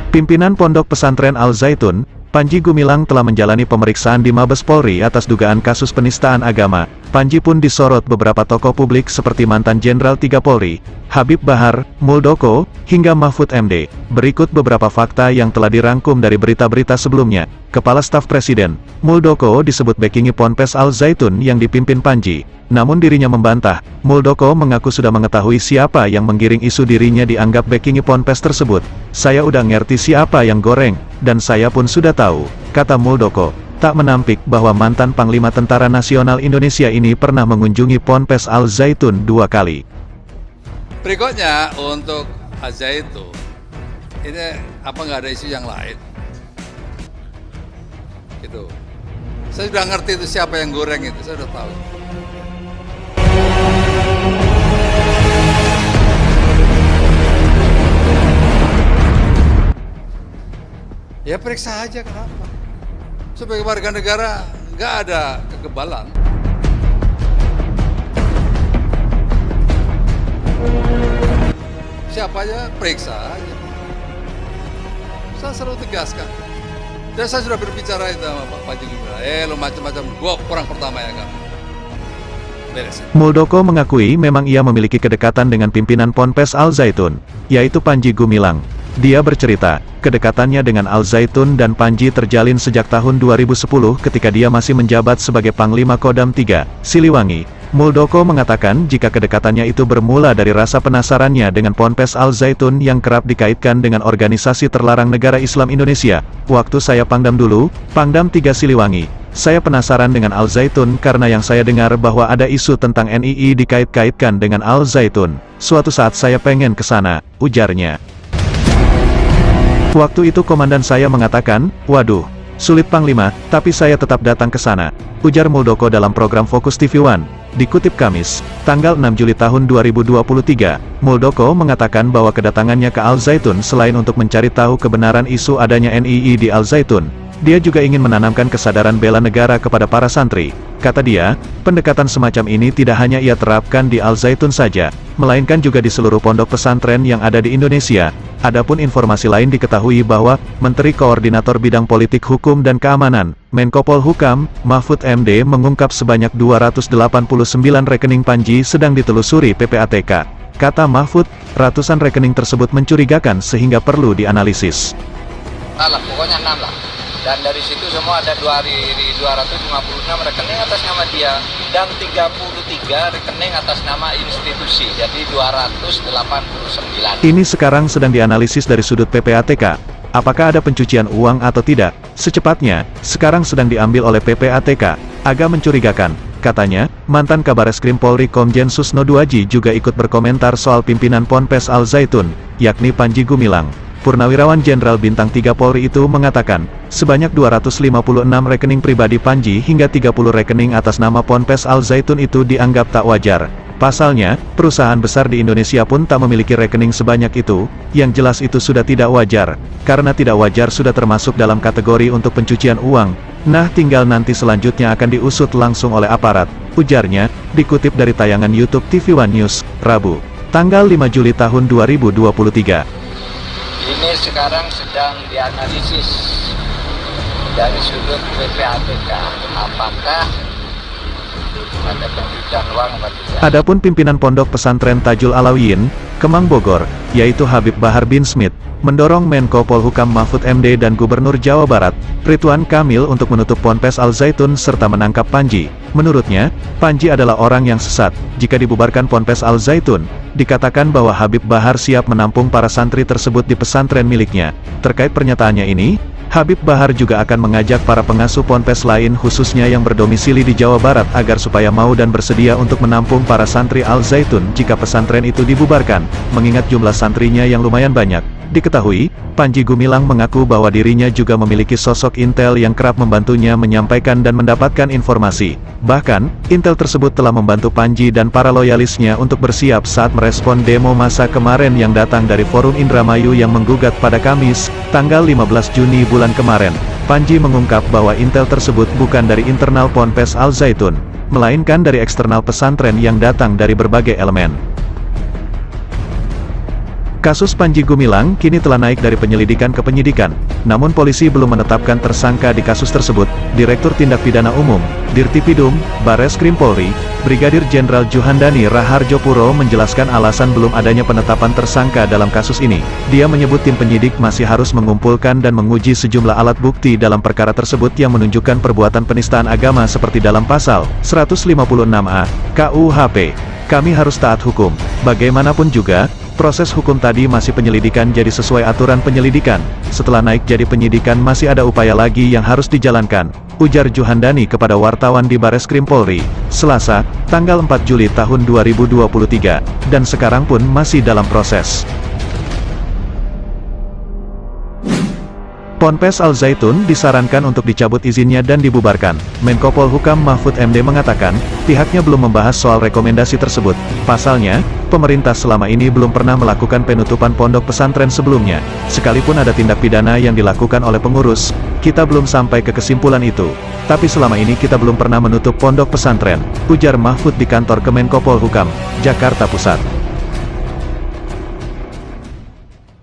Pimpinan Pondok Pesantren Al Zaitun, Panji Gumilang telah menjalani pemeriksaan di Mabes Polri atas dugaan kasus penistaan agama. Panji pun disorot beberapa tokoh publik seperti mantan Jenderal 3 Polri, Habib Bahar, Muldoko, hingga Mahfud MD. Berikut beberapa fakta yang telah dirangkum dari berita-berita sebelumnya. Kepala Staf Presiden, Muldoko disebut backingi Ponpes Al Zaitun yang dipimpin Panji. Namun dirinya membantah. Muldoko mengaku sudah mengetahui siapa yang menggiring isu dirinya dianggap backingi Ponpes tersebut. Saya udah ngerti siapa yang goreng, dan saya pun sudah tahu, kata Muldoko. Tak menampik bahwa mantan Panglima Tentara Nasional Indonesia ini pernah mengunjungi Ponpes Al Zaitun 2 kali. Berikutnya untuk Al Zaitun, ini apa nggak ada isu yang lain? Gitu. Saya sudah ngerti itu siapa yang goreng itu, saya sudah tahu. Ya periksa aja kenapa. Sebagai warga negara nggak ada kekebalan. Siapa aja periksa aja. Saya selalu tegaskan. Dan saya sudah berbicara itu sama Pak Panji Gumilang. Lo macam-macam, gua orang pertama ya kan. Beres. Muldoko mengakui memang ia memiliki kedekatan dengan pimpinan Ponpes Al Zaitun, yaitu Panji Gumilang. Dia bercerita, kedekatannya dengan Al Zaitun dan Panji terjalin sejak tahun 2010 ketika dia masih menjabat sebagai Panglima Kodam 3, Siliwangi. Muldoko mengatakan jika kedekatannya itu bermula dari rasa penasarannya dengan Ponpes Al Zaitun yang kerap dikaitkan dengan organisasi terlarang negara Islam Indonesia. Waktu saya Pangdam dulu, Pangdam 3 Siliwangi, saya penasaran dengan Al Zaitun karena yang saya dengar bahwa ada isu tentang NII dikait-kaitkan dengan Al Zaitun. Suatu saat saya pengen ke sana, ujarnya. Waktu itu komandan saya mengatakan, waduh, sulit Panglima, tapi saya tetap datang ke sana, ujar Muldoko dalam program Fokus TV One. Dikutip Kamis, tanggal 6 Juli tahun 2023, Muldoko mengatakan bahwa kedatangannya ke Al Zaitun selain untuk mencari tahu kebenaran isu adanya NII di Al Zaitun, dia juga ingin menanamkan kesadaran bela negara kepada para santri. Kata dia, pendekatan semacam ini tidak hanya ia terapkan di Al Zaitun saja, melainkan juga di seluruh pondok pesantren yang ada di Indonesia. Adapun informasi lain diketahui bahwa Menteri Koordinator Bidang Politik Hukum dan Keamanan, Menko Polhukam, Mahfud MD mengungkap sebanyak 289 rekening Panji sedang ditelusuri PPATK. Kata Mahfud, ratusan rekening tersebut mencurigakan sehingga perlu dianalisis. Pokoknya 6 lah. Dan dari situ semua ada 256 rekening atas nama dia dan 33 rekening atas nama institusi, jadi 289. Ini sekarang sedang dianalisis dari sudut PPATK. Apakah ada pencucian uang atau tidak? Secepatnya, sekarang sedang diambil oleh PPATK. Agak mencurigakan, katanya. Mantan Kabareskrim Polri Komjen Susno Duaji juga ikut berkomentar soal pimpinan Ponpes Al Zaitun, yakni Panji Gumilang. Purnawirawan Jenderal Bintang 3 Polri itu mengatakan, sebanyak 256 rekening pribadi Panji hingga 30 rekening atas nama Ponpes Al Zaitun itu dianggap tak wajar. Pasalnya, perusahaan besar di Indonesia pun tak memiliki rekening sebanyak itu. Yang jelas itu sudah tidak wajar, karena tidak wajar sudah termasuk dalam kategori untuk pencucian uang. Nah, tinggal nanti selanjutnya akan diusut langsung oleh aparat, ujarnya, dikutip dari tayangan YouTube TV One News, Rabu, tanggal 5 Juli tahun 2023. Ini sekarang sedang dianalisis dari sudut PPATK, apakah ada pencucian uang atau tidak. Adapun pimpinan Pondok Pesantren Tajul Alawiyin, Kemang Bogor, yaitu Habib Bahar bin Smith, mendorong Menko Polhukam Mahfud MD dan Gubernur Jawa Barat, Ridwan Kamil untuk menutup Ponpes Al Zaitun serta menangkap Panji. Menurutnya, Panji adalah orang yang sesat. Jika dibubarkan Ponpes Al Zaitun, dikatakan bahwa Habib Bahar siap menampung para santri tersebut di pesantren miliknya. Terkait pernyataannya ini, Habib Bahar juga akan mengajak para pengasuh ponpes lain khususnya yang berdomisili di Jawa Barat agar supaya mau dan bersedia untuk menampung para santri Al Zaitun jika pesantren itu dibubarkan, mengingat jumlah santrinya yang lumayan banyak. Diketahui, Panji Gumilang mengaku bahwa dirinya juga memiliki sosok intel yang kerap membantunya menyampaikan dan mendapatkan informasi. Bahkan, intel tersebut telah membantu Panji dan para loyalisnya untuk bersiap saat merespon demo massa kemarin yang datang dari Forum Indramayu yang menggugat pada Kamis, tanggal 15 Juni bulan kemarin. Panji mengungkap bahwa intel tersebut bukan dari internal Ponpes Al Zaitun, melainkan dari eksternal pesantren yang datang dari berbagai elemen. Kasus Panji Gumilang kini telah naik dari penyelidikan ke penyidikan, namun polisi belum menetapkan tersangka di kasus tersebut. Direktur Tindak Pidana Umum, Dirtipidum, Bareskrim Polri, Brigadir Jenderal Juhandani Raharjopuro menjelaskan alasan belum adanya penetapan tersangka dalam kasus ini. Dia menyebut tim penyidik masih harus mengumpulkan dan menguji sejumlah alat bukti dalam perkara tersebut yang menunjukkan perbuatan penistaan agama seperti dalam pasal 156A KUHP. Kami harus taat hukum. Bagaimanapun juga, proses hukum tadi masih penyelidikan, jadi sesuai aturan penyelidikan. Setelah naik jadi penyidikan masih ada upaya lagi yang harus dijalankan, ujar Juhandani kepada wartawan di Bareskrim Polri, Selasa, tanggal 4 Juli tahun 2023, dan sekarang pun masih dalam proses. Ponpes Al Zaitun disarankan untuk dicabut izinnya dan dibubarkan. Menko Polhukam Mahfud MD mengatakan, pihaknya belum membahas soal rekomendasi tersebut. Pasalnya, pemerintah selama ini belum pernah melakukan penutupan pondok pesantren sebelumnya. Sekalipun ada tindak pidana yang dilakukan oleh pengurus, kita belum sampai ke kesimpulan itu. Tapi selama ini kita belum pernah menutup pondok pesantren, ujar Mahfud di kantor Kemenko Polhukam, Jakarta Pusat.